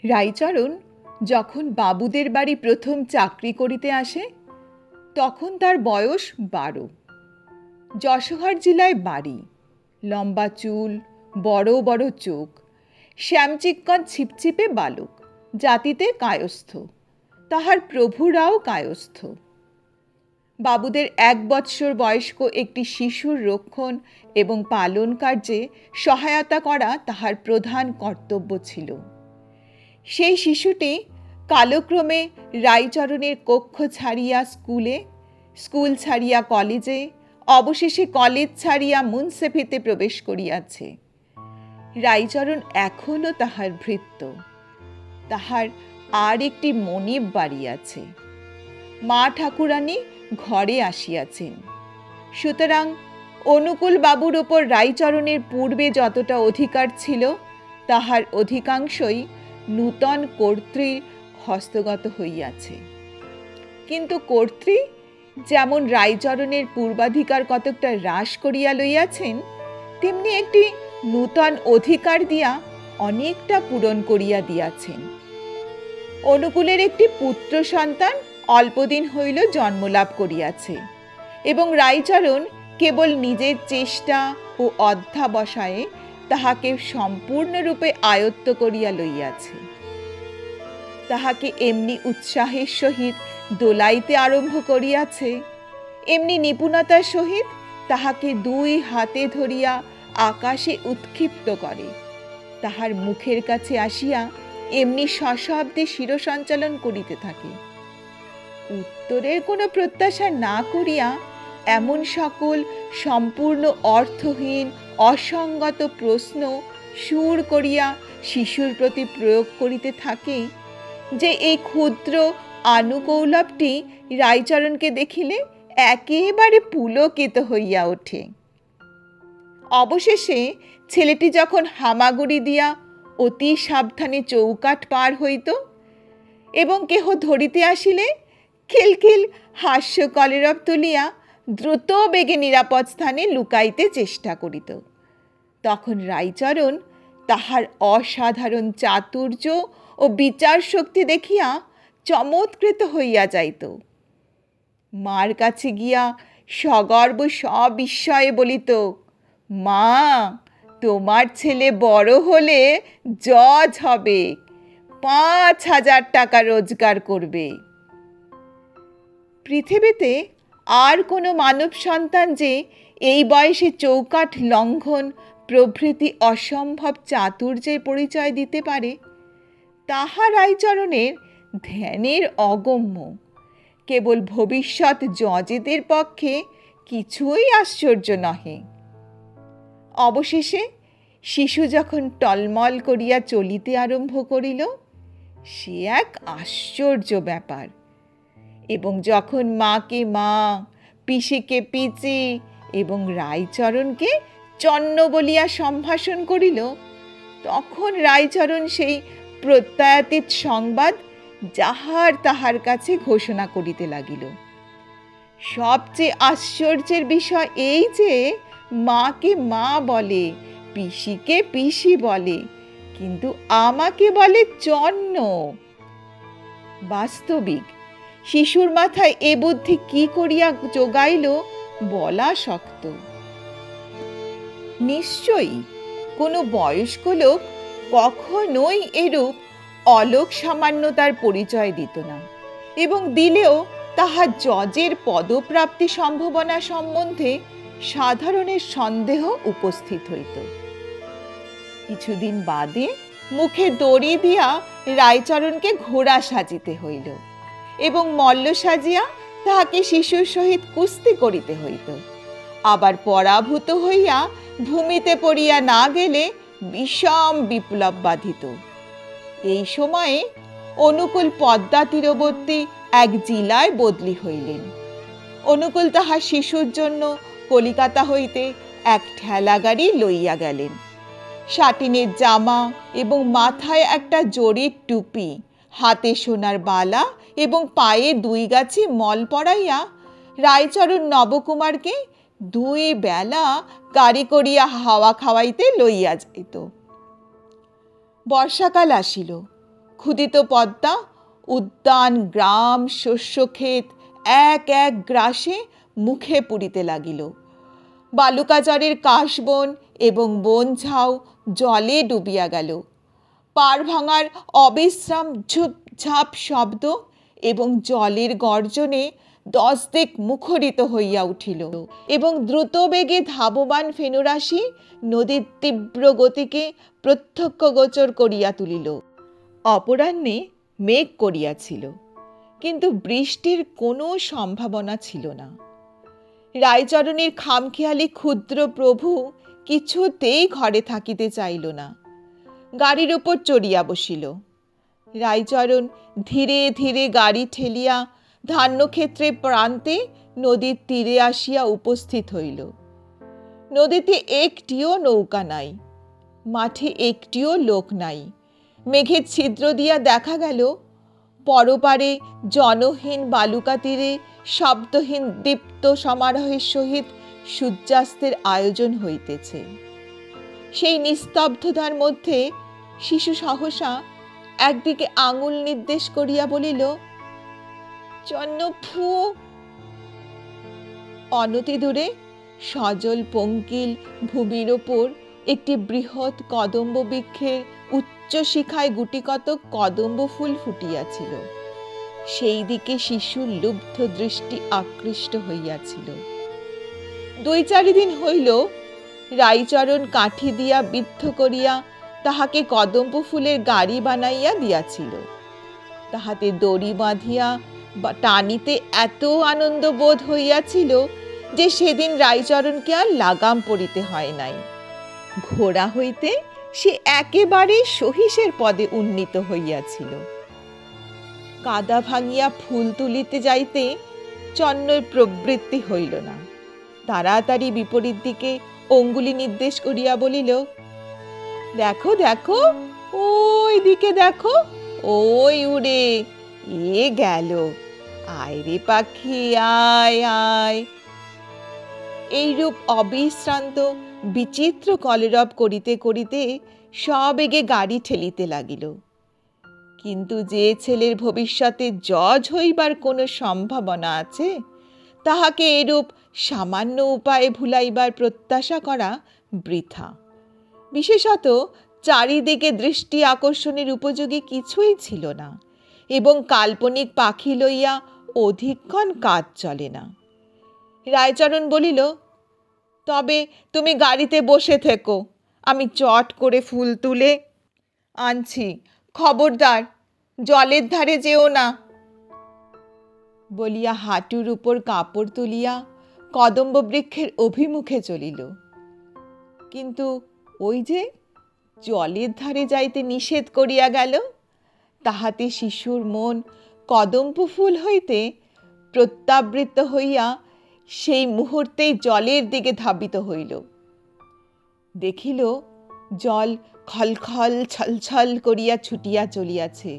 রাইচরণ যখন বাবুদের বাড়ি প্রথম চাকরি করিতে আসে তখন তার বয়স 12। যশোহর জেলায় বাড়ি, লম্বা চুল, বড় বড় চোখ, শ্যামচিক্কন ছিপছিপে বালক, জাতিতে কায়স্থ, তাহার প্রভুরাও কায়স্থ। বাবুদের 1 বৎসর বয়স্ক একটি শিশুর রক্ষণ এবং পালন কার্যে সহায়তা করা তাহার প্রধান কর্তব্য ছিল। সেই শিশুটি কালক্রমে রাইচরণের কক্ষ ছাড়িয়া স্কুল ছাড়িয়া কলেজে, অবশেষে কলেজ ছাড়িয়া মুন্সেফিতে প্রবেশ করিয়াছে। রাইচরণ এখনও তাহার ভৃত্য। তাহার আর একটি মনিব বাড়ি আছে। মা ঠাকুরানী ঘরে আসিয়াছেন। সুতরাং অনুকূল বাবুর ওপর রাইচরণের পূর্বে যতটা অধিকার ছিল তাহার অধিকাংশই নূতন কর্ত্রীর হস্তগত হইয়াছে। কিন্তু কর্ত্রী যেমন রাইচরণের পূর্বাধিকার কতকটা হ্রাস করিয়া লইয়াছেন, তেমনি একটি নূতন অধিকার দিয়া অনেকটা পূরণ করিয়া দিয়াছেন। অনুকূলের একটি পুত্র সন্তান অল্পদিন হইল জন্মলাভ করিয়াছে এবং রাইচরণ কেবল নিজের চেষ্টা ও অধ্যাবসায়ে তাহাকে সম্পূর্ণরূপে আয়ত্ত করিয়া লইয়াছে। তাহাকে এমনি উৎসাহের সহিত দোলাইতে আরম্ভ করিয়াছে, এমনি নিপুণতার সহিত তাহাকে 2 হাতে ধরিয়া আকাশে উৎক্ষিপ্ত করে, তাহার মুখের কাছে আসিয়া এমনি সশব্দে শিরসঞ্চালন করিতে থাকে। উত্তরের কোনো প্রত্যাশা না করিয়া এমন সকল সম্পূর্ণ অর্থহীন অসঙ্গত প্রশ্ন সুর করিয়া শিশুর প্রতি প্রয়োগ করিতে থাকে যে এই ক্ষুদ্র আনুকৌলভটি রাইচরণকে দেখিলে একেবারে পুলকিত হইয়া ওঠে। অবশেষে ছেলেটি যখন হামাগুড়ি দিয়া অতি সাবধানে চৌকাঠ পার হইত এবং কেহ ধরিতে আসিলে খিলখিল হাস্য কলেরব তুলিয়া দ্রুত বেগে নিরাপদ স্থানে লুকাইতে চেষ্টা করিত, তখন রাইচরণ তাহার অসাধারণ চাতুর্য ও বিচার শক্তি দেখিয়া চমৎকৃত হইয়া যাইত। মার কাছে গিয়া সগর্ব সবিস্ময়ে বলিত, মা, তোমার ছেলে বড় হলে জজ হবে, 5,000 টাকা রোজগার করবে। পৃথিবীতে আর কোনো মানব সন্তান যে এই বয়সে চৌকাঠ লঙ্ঘন প্রভৃতি অসম্ভব চাতুর্যের পরিচয় দিতে পারে তাহা রাইচরণের ধ্যানের অগম্য। কেবল ভবিষ্যৎ জজেদের পক্ষে কিছুই আশ্চর্য নহে। অবশেষে শিশু যখন টলমল করিয়া চলিতে আরম্ভ করিল, সে এক আশ্চর্য ব্যাপার। এবং যখন মাকে মা, পিসিকে পিচি এবং রাইচরণকে চন্ন বলিয়া সম্ভাষণ করিল, তখন রাইচরণ সেই প্রত্যয়াতীত সংবাদ যাহার তাহার কাছে ঘোষণা করিতে লাগিল। সবচেয়ে আশ্চর্যের বিষয় এই যে মাকে মা বলে, পিসিকে পিসি বলে, কিন্তু আমাকে বলে চন্ন। বাস্তবিক শিশুর মাথায় এ বুদ্ধি কি করিয়া যোগাইল বলা শক্ত। নিশ্চয়ই কোনো বয়স্ক লোক কখনোই এরূপ অলোক সামান্যতার পরিচয় দিত না, এবং দিলেও তাহা জজের পদপ্রাপ্তি সম্ভাবনা সম্বন্ধে সাধারণের সন্দেহ উপস্থিত হইত। কিছুদিন বাদে মুখে দড়ি দিয়া রাইচরণকে ঘোড়া সাজিতে হইল এবং মল্ল সাজিয়া তাহাকে শিশুর সহিত কুস্তি করিতে হইত। আবার পরাভূত হইয়া ভূমিতে পড়িয়া না গেলে বিষম বিপ্লব বাধিত। এই সময়ে অনুকূল পদ্মা তীরবর্তী এক জেলায় বদলি হইলেন। অনুকূল তাহার শিশুর জন্য কলিকাতা হইতে এক ঠেলা গাড়ি লইয়া গেলেন। সাটিনের জামা এবং মাথায় একটা জরির টুপি, হাতে সোনার বালা এবং পায়ে 2 গাছি মল পরাইয়া রাইচরণ নবকুমারকে 2 বেলা গাড়ি করিয়া হাওয়া খাওয়াইতে লইয়া যাইত। বর্ষাকাল আসিল। ক্ষুদিত পদ্মা উদ্যান, গ্রাম, শস্যক্ষেত এক এক গ্রাসে মুখে পুরিতে লাগিল। বালুকাচরের কাশবন এবং বনঝাউ জলে ডুবিয়া গেল। পাড় ভাঙার অবিশ্রাম ঝুপঝাপ শব্দ এবং জলের গর্জনে 10 দিক মুখরিত হইয়া উঠিল এবং দ্রুত বেগে ধাবমান ফেনুরাশি নদীর তীব্র গতিকে প্রত্যক্ষগোচর করিয়া তুলিল। অপরাহ্নে মেঘ করিয়াছিল, কিন্তু বৃষ্টির কোনো সম্ভাবনা ছিল না। রায়চরণের খামখেয়ালি ক্ষুদ্র প্রভু কিছুতেই ঘরে থাকিতে চাইল না। গাড়ির উপর চড়িয়া বসিল। রায়চরণ ধীরে ধীরে গাড়ি ঠেলিয়া ধান্যক্ষেত্রের প্রান্তে নদীর তীরে আসিয়া উপস্থিত হইল। নদীতে একটিও নৌকা নাই, মাঠে একটিও লোক নাই। মেঘের ছিদ্র দিয়া দেখা গেল পরপারে জনহীন বালুকা তীরে শব্দহীন দীপ্ত সমারোহের সহিত সূর্যাস্তের আয়োজন হইতেছে। সেই নিস্তব্ধতার মধ্যে শিশু সহসা একদিকে আঙুল নির্দেশ করিয়া বলিল, চন্নফু। অনতি দূরে সজল পঙ্কিল ভূমির ওপর একটি বৃহৎ কদম্ব বৃক্ষের উচ্চ শিখায় গুটিকত কদম্ব ফুল ফুটিয়াছিল। সেই দিকে শিশুর লুব্ধ দৃষ্টি আকৃষ্ট হইয়াছিল। 2-4 দিন হইল রায়চরণ কাঠি দিয়া বিদ্ধ করিয়া তাহাকে কদম্ব ফুলের গাড়ি বানাইয়া দিয়াছিল। তাহাতে দড়ি বাঁধিয়া টানিতে এত আনন্দ বোধ হইয়াছিল যে সেদিন রায়চরণকে আর লাগাম পড়িতে হয় নাই। ঘোড়া হইতে সে একেবারে সহিসের পদে উন্নীত হইয়াছিল। কাদা ভাঙিয়া ফুল তুলিতে যাইতে চন্নর প্রবৃত্তি হইল না। তাড়াতাড়ি বিপরীত দিকে অঙ্গুলি নির্দেশ করিয়া বলিল, দেখো দেখো, ওই দিকে দেখো, ওই উড়ে এ গেল, আয় রে পাখি আয় আয়। এইরূপ অবিশ্রান্ত বিচিত্র কলরব করিতে করিতে সবেগে গাড়ি ঠেলিতে লাগিল। কিন্তু যে ছেলের ভবিষ্যতে জজ হইবার কোনো সম্ভাবনা আছে, তাহাকে এরূপ সামান্য উপায়ে ভুলাইবার প্রত্যাশা করা বৃথা। বিশেষত চারিদিকে দৃষ্টি আকর্ষণের উপযোগী কিছুই ছিল না এবং কাল্পনিক পাখি লইয়া অধিকক্ষণ কাজ চলে না। রায়চরণ বলিল, তবে তুমি গাড়িতে বসে থেকো, আমি চট করে ফুল তুলে আনছি, খবরদার জলের ধারে যেও না। বলিয়া হাঁটুর উপর কাপড় তুলিয়া কদম্ব বৃক্ষের অভিমুখে চলিল। কিন্তু ওই যে জলের ধারে যাইতে নিষেধ করিয়া গেল, তাহাতে শিশুর মন কদম্ব ফুল হইতে প্রত্যাবৃত্ত হইয়া সেই মুহূর্তেই জলের দিকে ধাবিত হইল। দেখিল জল খলখল ছলছল করিয়া ছুটিয়া চলিয়াছে,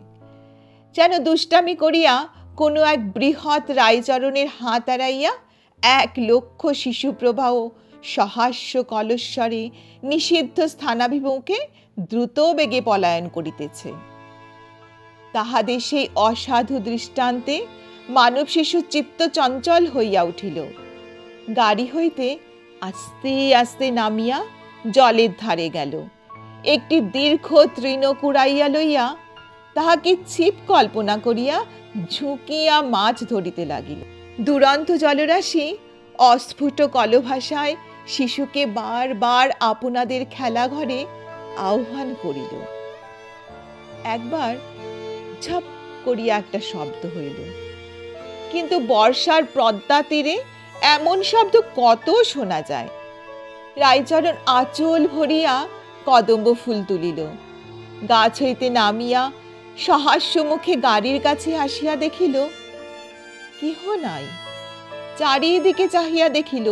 যেন দুষ্টামি করিয়া কোনো এক বৃহৎ রায়চরণের হাত এড়াইয়া 1,00,000 শিশু প্রবাহ সহাস্য কলস্বরে নিষিদ্ধ স্থানাভিমুখে দ্রুত বেগে পলায়ন করিতেছে। তাহাদের সেই অসাধু দৃষ্টান্তে মানব শিশু চিত্ত চঞ্চল হইয়া উঠিল। গাড়ি হইতে আস্তে আস্তে নামিয়া জলের ধারে গেল। একটি দীর্ঘ তৃণ কুড়াইয়া লইয়া তাহাকে ছিপ কল্পনা করিয়া ঝুঁকিয়া মাছ ধরিতে লাগিল। দুরন্ত জলরাশি অস্ফুট কলভাষায় শিশুকে বারবার আপনাদের খেলাঘরে আহ্বান করিল। একবার ঝপ করিয়া একটা শব্দ হইল, কিন্তু বর্ষার পদ্মা তীরে এমন শব্দ কত শোনা যায়। রায়চরণ আঁচল ভরিয়া কদম্ব ফুল তুলিল। গাছ হইতে নামিয়া সহাস্য মুখে গাড়ির কাছে আসিয়া দেখিল কেহ নাই। চারিদিকে চাহিয়া দেখিল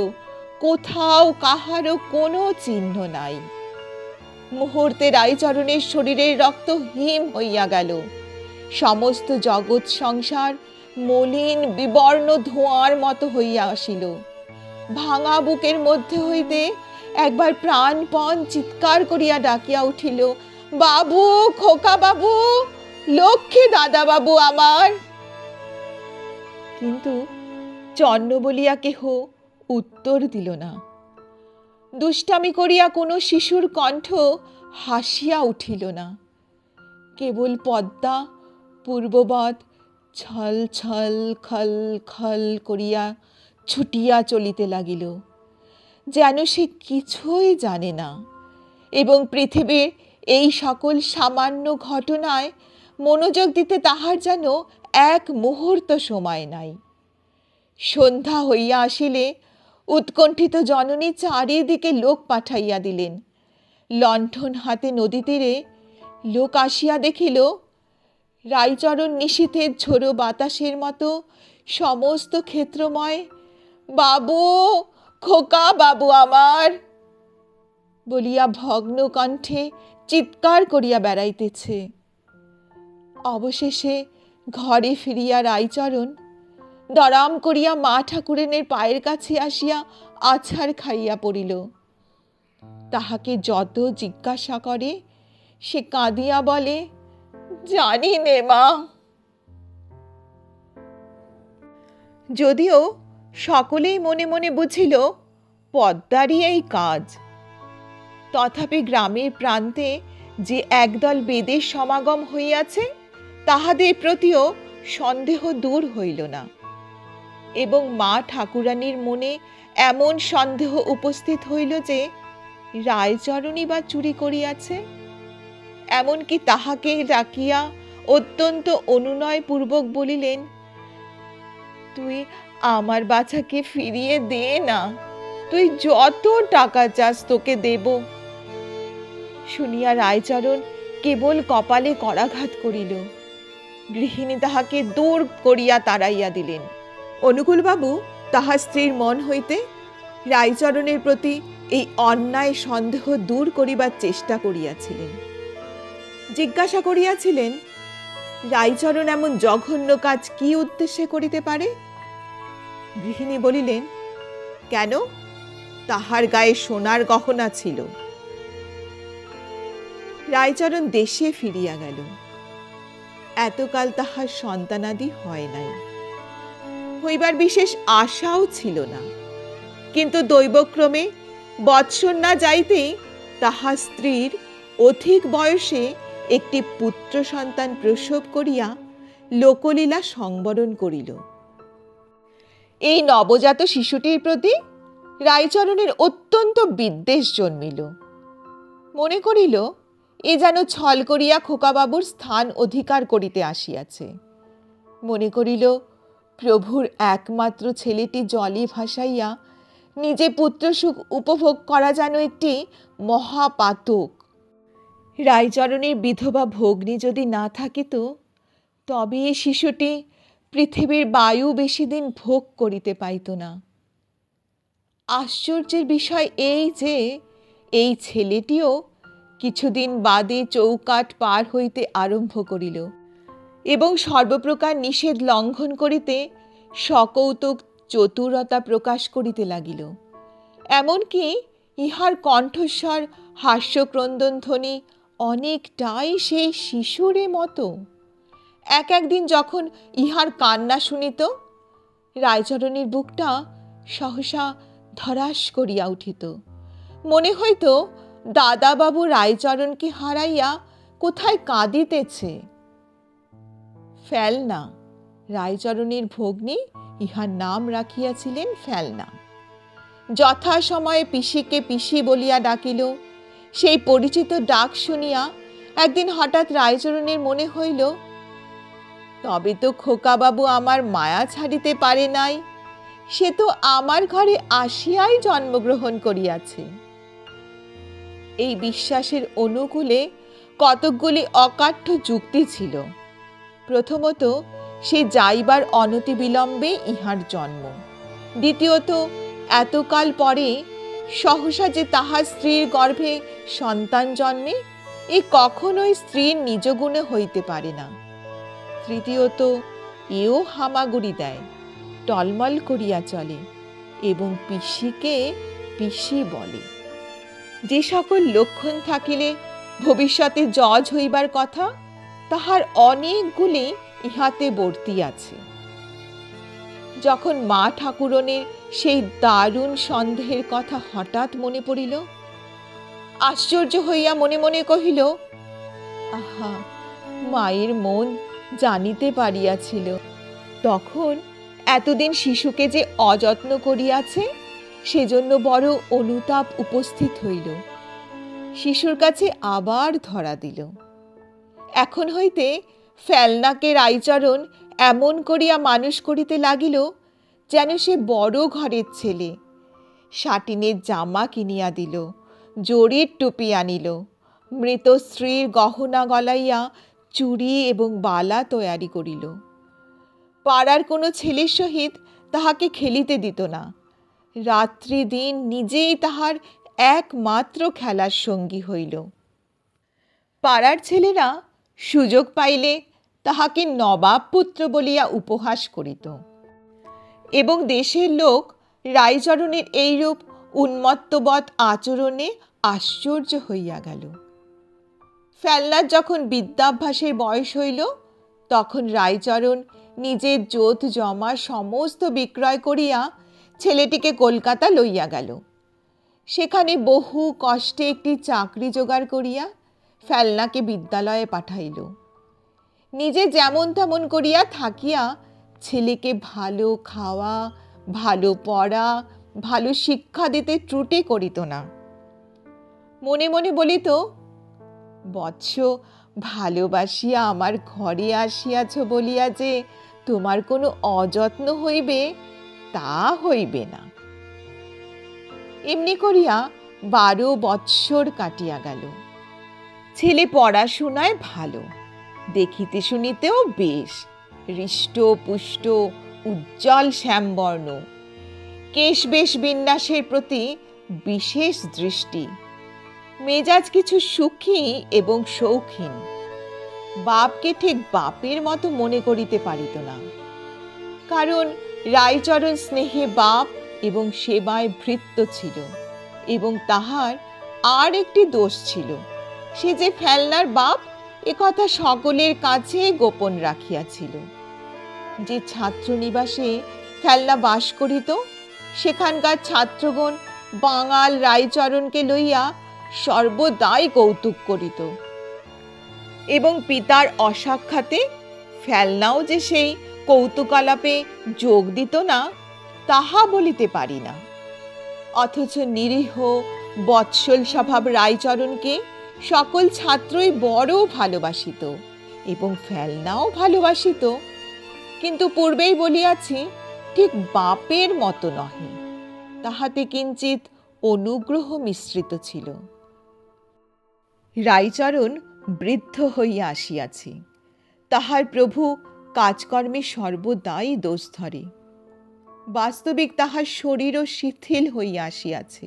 কোথাও কাহারও কোনো চিহ্ন নাই। মুহূর্তে রায়চরণের শরীরের রক্ত হিম হইয়া গেল। সমস্ত জগৎ সংসার মলিন বিবর্ণ ধোঁয়ার মতো হইয়া আসিল। ভাঙা বুকের মধ্যে হইতে একবার প্রাণপণ চিৎকার করিয়া ডাকিয়া উঠিল, বাবু, খোকা বাবু, লক্ষ্মী দাদাবাবু আমার। কিন্তু চন্ন বলিয়া কেহ উত্তর দিল না। দুষ্টামি করিয়া কোনো শিশুর কণ্ঠ হাসিয়া উঠিল না। কেবল পদ্মা পূর্ববৎ ছল ছল খল খল করিয়া ছুটিয়া চলিতে লাগিল, যেন সে কিছুই জানে না এবং পৃথিবীর এই সকল সামান্য ঘটনায় মনোযোগ দিতে তাহার যেন এক মুহূর্ত সময় নাই। সন্ধ্যা হইয়া আসিলে উৎকণ্ঠিত জননী চারিদিকে লোক পাঠাইয়া দিলেন। লণ্ঠন হাতে নদী তীরে লোক আসিয়া দেখিল রাইচরণ নিশীথের ঝোড়ো বাতাসের মতো সমস্ত ক্ষেত্রময় বাবু, খোকা বাবু আমার বলিয়া ভগ্ন কণ্ঠে চিৎকার করিয়া বেড়াইতেছে। অবশেষে ঘরে ফিরিয়া রাইচরণ দরাম করিয়া মা ঠাকুরানীর পায়ের কাছে আসিয়া আছাড় খাইয়া পড়িল। তাহাকে যত জিজ্ঞাসা করে সে কাঁদিয়া বলে, জানি নে মা। যদিও সকলেই মনে মনে বুঝিল পদ্মারই এই কাজ, তথাপি গ্রামের প্রান্তে যে একদল বেদের সমাগম হইয়াছে তাহাদের প্রতিও সন্দেহ দূর হইল না এবং মা ঠাকুরানীর মনে এমন সন্দেহ উপস্থিত হইল যে রায়চরণই বা চুরি করিয়াছে। এমনকি তাহাকে ডাকিয়া অত্যন্ত অনুনয় পূর্বক বলিলেন, তুই আমার বাছাকে ফিরিয়ে দে না, তুই যত টাকা চাস তোকে দেব। শুনিয়া রায়চরণ কেবল কপালে করাঘাত করিল। গৃহিণী তাহাকে দূর করিয়া তাড়াইয়া দিলেন। অনুকূলবাবু তাহার স্ত্রীর মন হইতে রায়চরণের প্রতি এই অন্যায় সন্দেহ দূর করিবার চেষ্টা করিয়াছিলেন। জিজ্ঞাসা করিয়াছিলেন, রায়চরণ এমন জঘন্য কাজ কি উদ্দেশ্যে করিতে পারে? গৃহিণী বলিলেন, কেন, তাহার গায়ে সোনার গহনা ছিল। রায়চরণ দেশে ফিরিয়া গেল। এতকাল তাহার সন্তানাদি হয় নাই, হইবার বিশেষ আশাও ছিল না। কিন্তু দৈবক্রমে বৎসর না যাইতেই তাহার স্ত্রীর অধিক বয়সে একটি পুত্র সন্তান প্রসব করিয়া লোকলীলা সংবরণ করিল। এই নবজাত শিশুটির প্রতি রায়চরণের অত্যন্ত বিদ্বেষ জন্মিল। মনে করিল এ যেন ছল করিয়া খোকাবাবুর স্থান অধিকার করিতে আসিয়াছে। মনে করিল প্রভুর একমাত্র ছেলেটি জলে ভাসাইয়া নিজে পুত্রসুখ উপভোগ করা যেন একটি মহাপাতক। রায়চরণের বিধবা ভগ্নী যদি না থাকিত তবে এই শিশুটি পৃথিবীর বায়ু বেশি দিন ভোগ করিতে পাইত না। আশ্চর্যের বিষয় এই যে এই ছেলেটিও কিছুদিন বাদে চৌকাঠ পার হইতে আরম্ভ করিল এবং সর্বপ্রকার নিষেধ লঙ্ঘন করিতে সকৌতুক চতুরতা প্রকাশ করিতে লাগিল। এমনকি ইহার কণ্ঠস্বর হাস্যক্রন্দন ধ্বনি অনেকটাই সেই শিশুরে মতো। এক একদিন যখন ইহার কান্না শুনিত, রায়চরণের বুকটা সহসা ধরাস করিয়া উঠিত। মনে হইত দাদাবাবু রায়চরণকে হারাইয়া কোথায় কাঁদিতেছে। ফেলনা, রায়চরণের ভগ্নী ইহার নাম রাখিয়াছিলেন ফেলনা। যথাসময়ে পিসিকে পিসি বলিয়া ডাকিল। সেই পরিচিত ডাক শুনিয়া একদিন হঠাৎ রায়চরণের মনে হইল, তবে তো খোকাবাবু আমার মায়া ছাড়িতে পারে নাই, সে তো আমার ঘরে আসিয়াই জন্মগ্রহণ করিয়াছে। এই বিশ্বাসের অনুকূলে কতকগুলি অকাঠ্য যুক্তি ছিল। প্রথমত, সে যাইবার অনতিবিলম্বে ইহার জন্ম। দ্বিতীয়ত, এতকাল পরে সহসা যে তাহার স্ত্রীর গর্ভে সন্তান জন্মে, এ কখনোই স্ত্রীর নিজ গুণে হইতে পারে না। তৃতীয়ত, এও হামাগুড়ি দেয়, টলমল করিয়া চলে এবং পিসিকে পিসি বলে। যে সকল লক্ষণ থাকিলে ভবিষ্যতে জজ হইবার কথা, তাহার অনেকগুলি ইহাতে বর্তি আছে। যখন মা ঠাকুরনের সেই দারুণ সন্দেহের কথা হঠাৎ মনে পড়িল, আশ্চর্য হইয়া মনে মনে কহিল, আহা, মায়ের মন জানিতে পারিয়াছিল, তখন এতদিন শিশুকে যে অযত্ন করিয়াছে সেজন্য বড় অনুতাপ উপস্থিত হইল। শিশুর কাছে আবার ধরা দিল। এখন হইতে ফেলনাকে রাইচরণ এমন করিয়া মানুষ করিতে লাগিল যেন সে বড় ঘরের ছেলে। সাটিনের জামা কিনিয়া দিল, জরির টুপি আনিল, মৃত স্ত্রীর গহনা গলাইয়া চুড়ি এবং বালা তৈয়ারি করিল। পাড়ার কোনো ছেলের সহিত তাহাকে খেলিতে দিত না। রাত্রি দিন নিজেই তাহার একমাত্র খেলার সঙ্গী হইল। পাড়ার ছেলেরা সুযোগ পাইলে তাহাকে নবাব পুত্র বলিয়া উপহাস করিত এবং দেশের লোক রাইচরণের এইরূপ উন্মত্তবৎ আচরণে আশ্চর্য হইয়া গেল। ফেলনার যখন বিদ্যাভ্যাসের বয়স হইল, তখন রাইচরণ নিজের জোত জমা সমস্ত বিক্রয় করিয়া ছেলেটিকে কলকাতা লইয়া গেল। সেখানে বহু কষ্টে একটি চাকরি জোগাড় করিয়া ফেলনাকে বিদ্যালয়ে পাঠাইল। নিজে যেমন তেমন করিয়া থাকিয়া ছেলেকে ভালো খাওয়া, ভালো পড়া, ভালো শিক্ষা দিতে ত্রুটি করিত না। মনে মনে বলিত, বৎস, ভালোবাসিয়া আমার ঘরে আসিয়াছ বলিয়া যে তোমার কোনো অযত্ন হইবে তা হইবে না। এমনি করিয়া 12 বৎসর কাটিয়া গেল। ছেলে পড়াশোনায় ভালো, দেখিতে শুনিতেও বেশ, হৃষ্ট পুষ্ট, উজ্জ্বল শ্যামবর্ণ, কেশ বেশ বিন্যাসের প্রতি বিশেষ দৃষ্টি, মেজাজ কিছু সুখী এবং শৌখিন। বাপকে ঠিক বাপের মতো মনে করিতে পারিত না, কারণ রাইচরণ স্নেহে বাপ এবং সেবায় ভৃত্য ছিল। এবং তাহার আর একটি দোষ ছিল, সে যে ফেলনার বাপ একথা সকলের কাছে গোপন রাখিয়াছিল। যে ছাত্রনিবাসে ফেলনা বাস করিত, সেখানকার ছাত্রগণ বাঙাল রাইচরণকে লইয়া সর্বদাই কৌতুক করিত এবং পিতার অসাক্ষাতে ফেলনাও যে সেই কৌতুকালাপে যোগ দিত না তাহা বলিতে পারি না। অথচ নিরীহ বৎসল স্বভাব রাইচরণকে সকল ছাত্রই বড় ভালোবাসিত এবং ফেলনাও ভালোবাসিত, কিন্তু পূর্বেই বলিয়াছি ঠিক বাপের মতো নহে, তাহাতে কিঞ্চিত অনুগ্রহ মিশ্রিত ছিল। রাইচরণ বৃদ্ধ হইয়া আসিয়াছে, তাহার প্রভু কাজকর্মে সর্বদাই দোষ ধরে। বাস্তবিক তাহার শরীরও শিথিল হইয়া আসিয়াছে,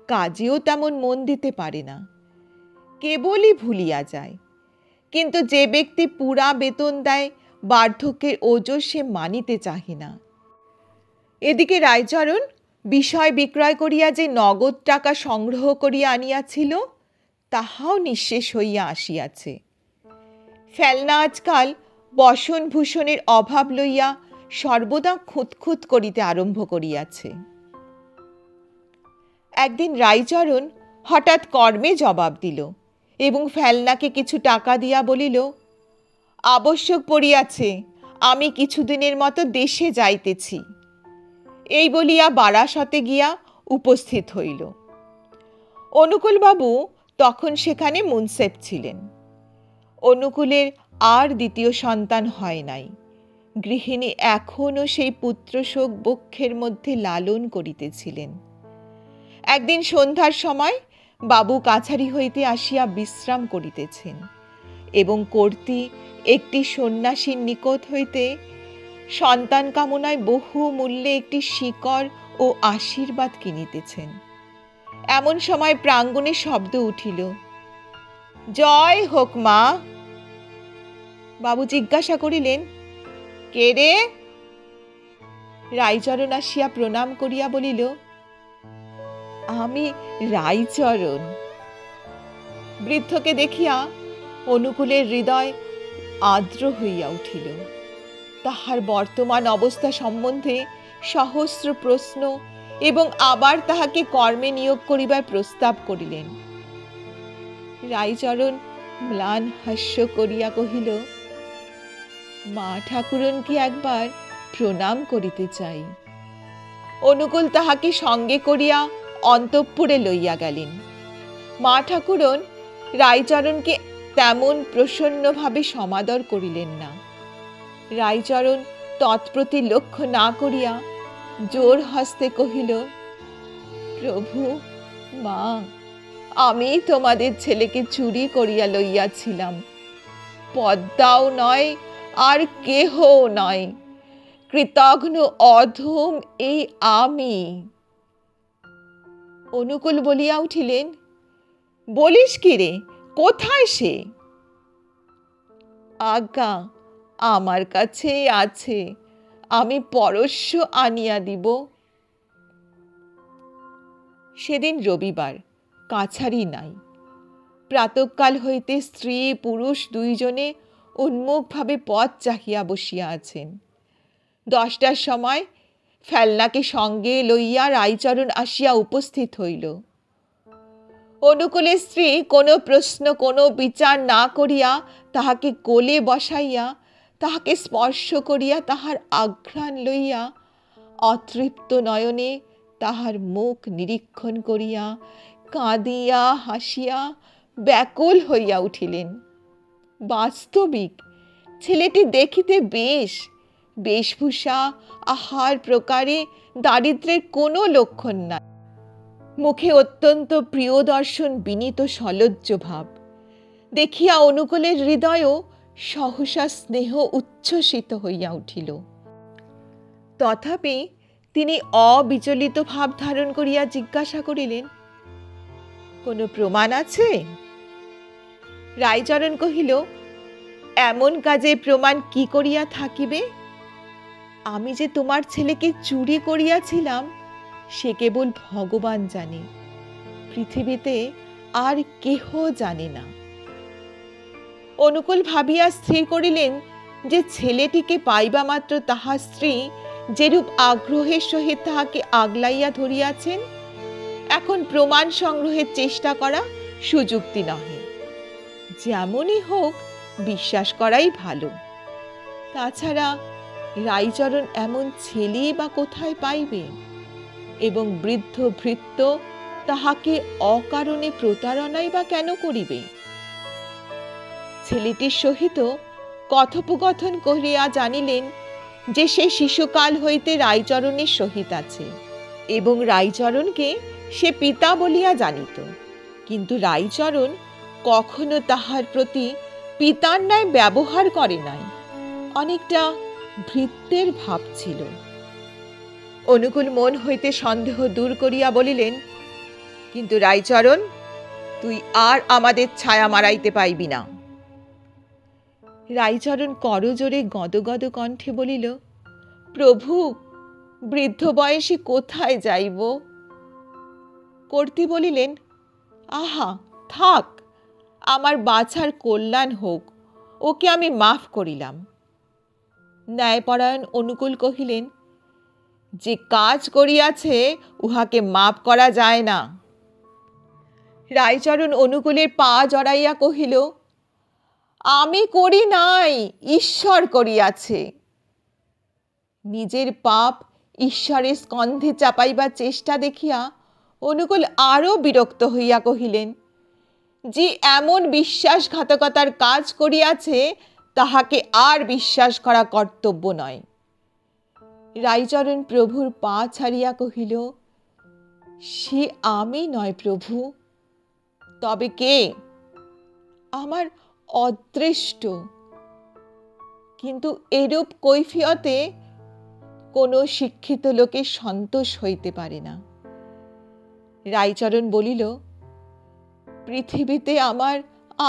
কাজেও তেমন মন দিতে পারে না, কেবলই ভুলিয়া যায়। কিন্তু যে ব্যক্তি পুরা বেতন দেয়, বার্ধক্যের ওজর সে মানিতে চাহে না। এদিকে রাইচরণ বিষয় বিক্রয় করিয়া যে নগদ টাকা সংগ্রহ করিয়া আনিয়াছিল, তাহাও নিঃশেষ হইয়া আসিয়াছে। ফেলনা আজকাল বসন ভূষণের অভাব লইয়া সর্বদা খুঁতখুত করিতে আরম্ভ করিয়াছে। একদিন রাইচরণ হঠাৎ কর্মে জবাব দিল এবং ফেলনাকে কিছু টাকা দিয়া বলিল, আবশ্যক পড়িয়াছে, আমি কিছুদিনের মতো দেশে যাইতেছি। এই বলিয়া বারাসতে গিয়া উপস্থিত হইল। অনুকূলবাবু তখন সেখানে মুন্সেফ ছিলেন। অনুকূলের আর দ্বিতীয় সন্তান হয় নাই। গৃহিণী এখনো সেই পুত্রশোক বক্ষের মধ্যে লালন করিতেছিলেন। একদিন সন্ধ্যার সময় বাবু কাছারি হইতে আসিয়া বিশ্রাম করিতেছেন এবং কর্ত্রী একটি সন্ন্যাসীর নিকট হইতে সন্তান কামনায় বহু মূল্যে একটি শিকড় ও আশীর্বাদ কিনিতেছেন। এমন সময় প্রাঙ্গণে শব্দ উঠিল, জয় হোক মা। বাবু জিজ্ঞাসা করিলেন, কে রে? রাইচরণ আসিয়া প্রণাম করিয়া বলিল, আমি রাইচরণ। বৃদ্ধকে দেখিয়া অনুকূলের হৃদয় আর্দ্র হইয়া উঠিল। তাহার বর্তমান অবস্থা সম্বন্ধে সহস্র প্রশ্ন এবং আবার তাহাকে কর্মে নিয়োগ করিবার প্রস্তাব করিলেন। রাইচরণ ম্লান হাস্য করিয়া কহিল, মা ঠাকুরনকে একবার প্রণাম করিতে চাই। অনুকূল তাহাকে সঙ্গে করিয়া অন্তঃপুরে লইয়া গেলেন। মা ঠাকুরন রাইচরণকে তেমন প্রসন্নভাবে সমাদর করিলেন না। রাইচরণ তৎপ্রতি লক্ষ্য না করিয়া জোর হস্তে কহিল, প্রভু, মা, আমি তোমাদের ছেলেকে চুরি করিয়া লইয়াছিলাম। পদ্মাও নয়, আর কেহ নয়, কৃতঘ্ন অধম এই আমি। অনুকূল বলিয়া উঠিলেন, বলিস কি রে, কোথায় সে? আজ্ঞা, আমার কাছেই আছে, আমি পরশ্য আনিয়া দিব। সেদিন রবিবার, কাছারি নাই। প্রাতঃকাল হইতে স্ত্রী পুরুষ দুইজনে উন্মুখভাবে পথ চাহিয়া বসিয়া আছেন। 10টার সময় ফেলনাকে সঙ্গে লইয়া রাইচরণ আসিয়া উপস্থিত হইল। অনুকূলের স্ত্রী কোনো প্রশ্ন কোনো বিচার না করিয়া তাহাকে কোলে বসাইয়া তাহাকে স্পর্শ করিয়া তাহার আঘ্রাণ লইয়া অতৃপ্ত নয়নে তাহার মুখ নিরীক্ষণ করিয়া কাঁদিয়া হাসিয়া ব্যাকুল হইয়া উঠিলেন। বাস্তবিক ছেলেটি দেখিতে বেশ, বেশভূষা আহার প্রকারে দারিদ্র্যের কোনো লক্ষণ নাই। মুখে অত্যন্ত প্রিয় দর্শন বিনীত সলজ্জ ভাব দেখিয়া অনুকূলের হৃদয়ও সহসা স্নেহ উচ্ছ্বসিত হইয়া উঠিল। তথাপি তিনি অবিচলিত ভাব ধারণ করিয়া জিজ্ঞাসা করিলেন, কোনো প্রমাণ আছে? রাইচরণ কহিল, এমন কাজে প্রমাণ কি করিয়া থাকিবে? আমি যে তোমার ছেলেকে চুরি করিয়াছিলাম সে কেবল ভগবান জানে, পৃথিবীতে আর কেহ জানে না। অনুকূল ভাবিয়া স্থির করিলেন যে ছেলেটিকে পাইবা মাত্র তাহার স্ত্রী যেরূপ আগ্রহের সহিত তাহাকে আগলাইয়া ধরিয়াছেন, এখন প্রমাণ সংগ্রহের চেষ্টা করা সুযুক্তি নহে। যেমনই হোক বিশ্বাস করাই ভালো। তাছাড়া রাইচরণ এমন ছেলেই বা কোথায় পাইবে, এবং বৃদ্ধ ভৃত্য তাহাকে অকারণে প্রতারণাই বা কেন করিবে? ছেলেটির সহিত কথোপকথন করিয়া জানিলেন যে সে শিশুকাল হইতে রাইচরণের সহিত আছে এবং রাইচরণকে সে পিতা বলিয়া জানিত, কিন্তু রাইচরণ কখনো তাহার প্রতি পিতার ন্যায় ব্যবহার করে নাই। অনেকটা ভৃত্যের ভাব ছিল। অনুকূল মন হইতে সন্দেহ দূর করিয়া বলিলেন, কিন্তু রাইচরণ, তুই আর আমাদের ছায়া মারাইতে পাইবি না। রাইচরণ করজোরে গদগদ কণ্ঠে বলিল, প্রভু, বৃদ্ধ বয়সে কোথায় যাইব? কর্ত্রী বলিলেন, আহা থাক, আমার বাছার কল্যাণ হোক, ওকে আমি মাফ করিলাম। ন্যায়পরায়ণ অনুকূল কহিলেন, যে কাজ করিয়াছে উহাকে মাপ করা যায় না। রাইচরণ অনুকূলের পা জড়াইয়া কহিল, আমি করি নাই, ঈশ্বর করিয়াছে। নিজের পাপ ঈশ্বরের স্কন্ধে চাপাইবার চেষ্টা দেখিয়া অনুকূল আরো বিরক্ত হইয়া কহিলেন, যে এমন বিশ্বাসঘাতকতার কাজ করিয়াছে তাহাকে আর বিশ্বাস করা কর্তব্য নয়। রাইচরণ প্রভুর পা ছাড়িয়া কহিল, সে আমি নয় প্রভু। তবে কে? আমার অদৃষ্ট। কিন্তু এরূপ কৈফিয়তে কোনো শিক্ষিত লোকের সন্তোষ হইতে পারে না। রাইচরণ বলিল, পৃথিবীতে আমার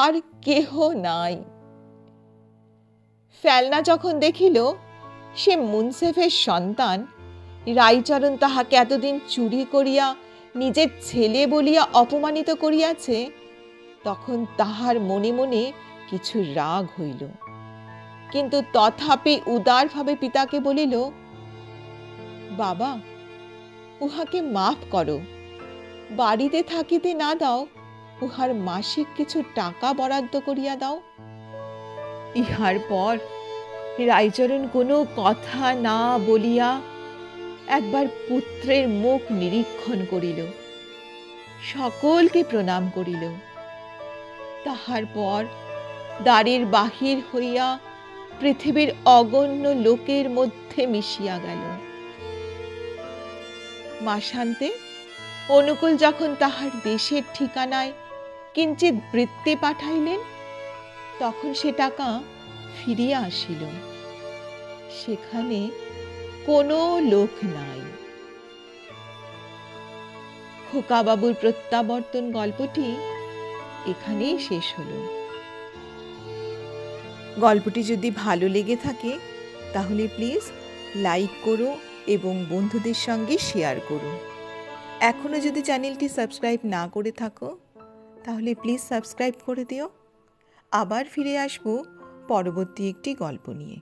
আর কেহ নাই। ফেলনা যখন দেখিল সে মুনসেফের সন্তান, রাইচরণ তাহাকে এতদিন চুরি করিয়া নিজের ছেলে বলিয়া অপমানিত করিয়াছে, তখন তাহার মনে মনে কিছু রাগ হইল। কিন্তু তথাপি উদারভাবে পিতাকে বলিল, বাবা, উহাকে মাফ করো, বাড়িতে থাকিতে না দাও, উহার মাসিক কিছু টাকা বরাদ্দ করিয়া দাও। ইহার পর রায়চরণ কোনো কথা না বলিয়া একবার পুত্রের মুখ নিরীক্ষণ করিল, সকলকে প্রণাম করিল। তাহার পর দ্বারের বাহির হইয়া পৃথিবীর অগণ্য লোকের মধ্যে মিশিয়া গেল। মাসান্তে অনুকূল যখন তাহার দেশের ঠিকানায় কিঞ্চিৎ বৃত্তি পাঠাইলেন, তখন সে টাকা ফিরিয়া আসিল। সেখানে কোনো লোক নাই। খোকাবাবুর প্রত্যাবর্তন গল্পটি এখানেই শেষ হলো। গল্পটি যদি ভালো লেগে থাকে তাহলে প্লিজ লাইক করো এবং বন্ধুদের সঙ্গে শেয়ার করো। এখনো যদি চ্যানেলটি সাবস্ক্রাইব না করে থাকো তাহলে প্লিজ সাবস্ক্রাইব করে দিও। আবার ফিরে আসবো পরবর্তী একটি গল্প নিয়ে।